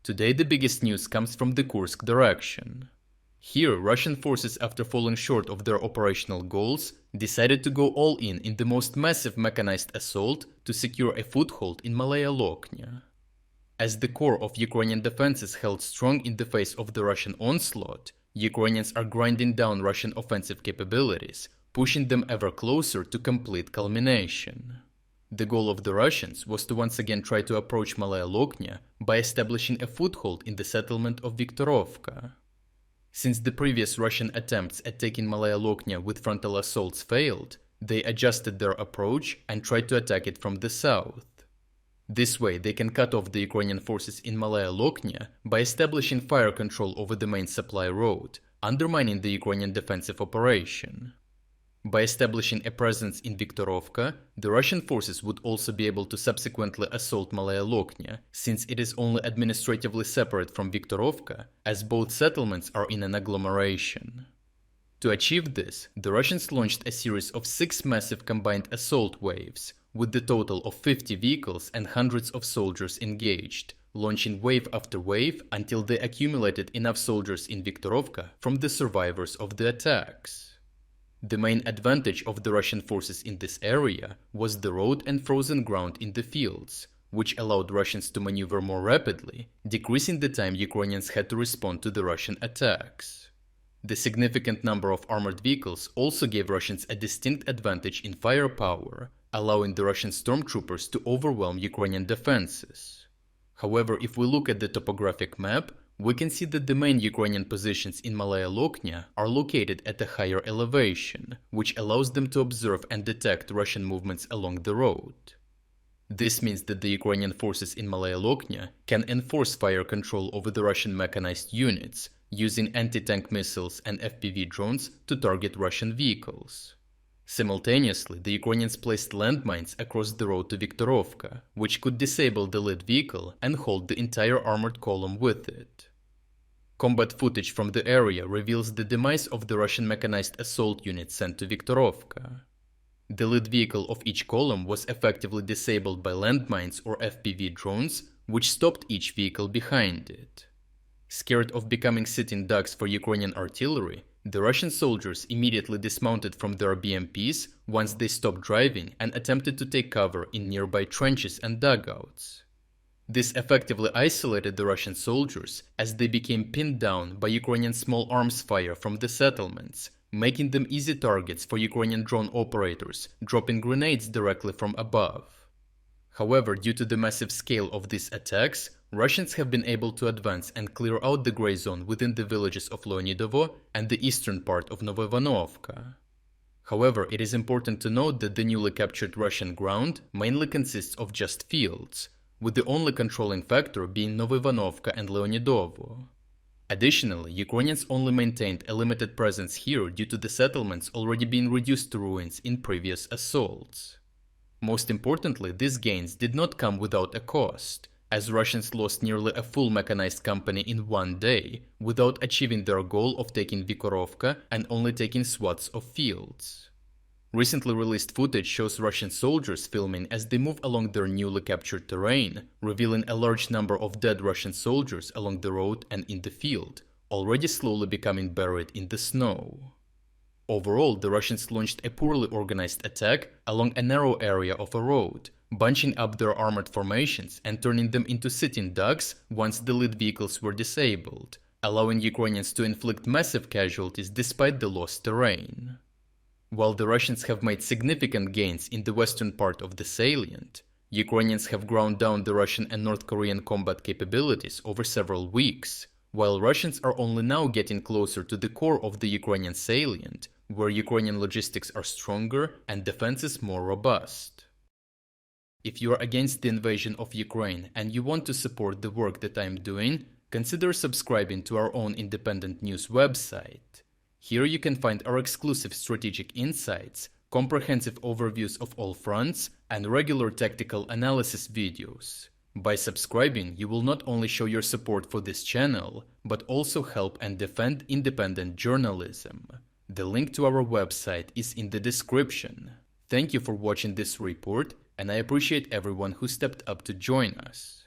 Today the biggest news comes from the Kursk direction. Here, Russian forces, after falling short of their operational goals, decided to go all in the most massive mechanized assault to secure a foothold in Malaya Loknya. As the core of Ukrainian defenses held strong in the face of the Russian onslaught, Ukrainians are grinding down Russian offensive capabilities, pushing them ever closer to complete culmination. The goal of the Russians was to once again try to approach Malaya Loknya by establishing a foothold in the settlement of Viktorovka. Since the previous Russian attempts at taking Malaya Loknya with frontal assaults failed, they adjusted their approach and tried to attack it from the south. This way they can cut off the Ukrainian forces in Malaya Loknya by establishing fire control over the main supply road, undermining the Ukrainian defensive operation. By establishing a presence in Viktorovka, the Russian forces would also be able to subsequently assault Malaya Loknya, since it is only administratively separate from Viktorovka, as both settlements are in an agglomeration. To achieve this, the Russians launched a series of 6 massive combined assault waves, with the total of 50 vehicles and hundreds of soldiers engaged, launching wave after wave until they accumulated enough soldiers in Viktorovka from the survivors of the attacks. The main advantage of the Russian forces in this area was the road and frozen ground in the fields, which allowed Russians to maneuver more rapidly, decreasing the time Ukrainians had to respond to the Russian attacks. The significant number of armored vehicles also gave Russians a distinct advantage in firepower, allowing the Russian stormtroopers to overwhelm Ukrainian defenses. However, if we look at the topographic map, we can see that the main Ukrainian positions in Malaya Loknya are located at a higher elevation, which allows them to observe and detect Russian movements along the road. This means that the Ukrainian forces in Malaya Loknya can enforce fire control over the Russian mechanized units, using anti-tank missiles and FPV drones to target Russian vehicles. Simultaneously, the Ukrainians placed landmines across the road to Viktorovka, which could disable the lead vehicle and hold the entire armored column with it. Combat footage from the area reveals the demise of the Russian mechanized assault unit sent to Viktorovka. The lead vehicle of each column was effectively disabled by landmines or FPV drones, which stopped each vehicle behind it. Scared of becoming sitting ducks for Ukrainian artillery, the Russian soldiers immediately dismounted from their BMPs once they stopped driving and attempted to take cover in nearby trenches and dugouts. This effectively isolated the Russian soldiers as they became pinned down by Ukrainian small arms fire from the settlements, making them easy targets for Ukrainian drone operators, dropping grenades directly from above. However, due to the massive scale of these attacks, Russians have been able to advance and clear out the gray zone within the villages of Leonidovo and the eastern part of Novoivanovka. However, it is important to note that the newly captured Russian ground mainly consists of just fields, with the only controlling factor being Novoivanovka and Leonidovo. Additionally, Ukrainians only maintained a limited presence here due to the settlements already being reduced to ruins in previous assaults. Most importantly, these gains did not come without a cost, as Russians lost nearly a full mechanized company in one day, without achieving their goal of taking Viktorovka and only taking swaths of fields. Recently released footage shows Russian soldiers filming as they move along their newly captured terrain, revealing a large number of dead Russian soldiers along the road and in the field, already slowly becoming buried in the snow. Overall, the Russians launched a poorly organized attack along a narrow area of a road, bunching up their armored formations and turning them into sitting ducks once the lead vehicles were disabled, allowing Ukrainians to inflict massive casualties despite the lost terrain. While the Russians have made significant gains in the western part of the salient, Ukrainians have ground down the Russian and North Korean combat capabilities over several weeks, while Russians are only now getting closer to the core of the Ukrainian salient, where Ukrainian logistics are stronger and defenses more robust. If you are against the invasion of Ukraine and you want to support the work that I am doing, consider subscribing to our own independent news website. Here you can find our exclusive strategic insights, comprehensive overviews of all fronts, and regular tactical analysis videos. By subscribing, you will not only show your support for this channel, but also help and defend independent journalism. The link to our website is in the description. Thank you for watching this report, and I appreciate everyone who stepped up to join us.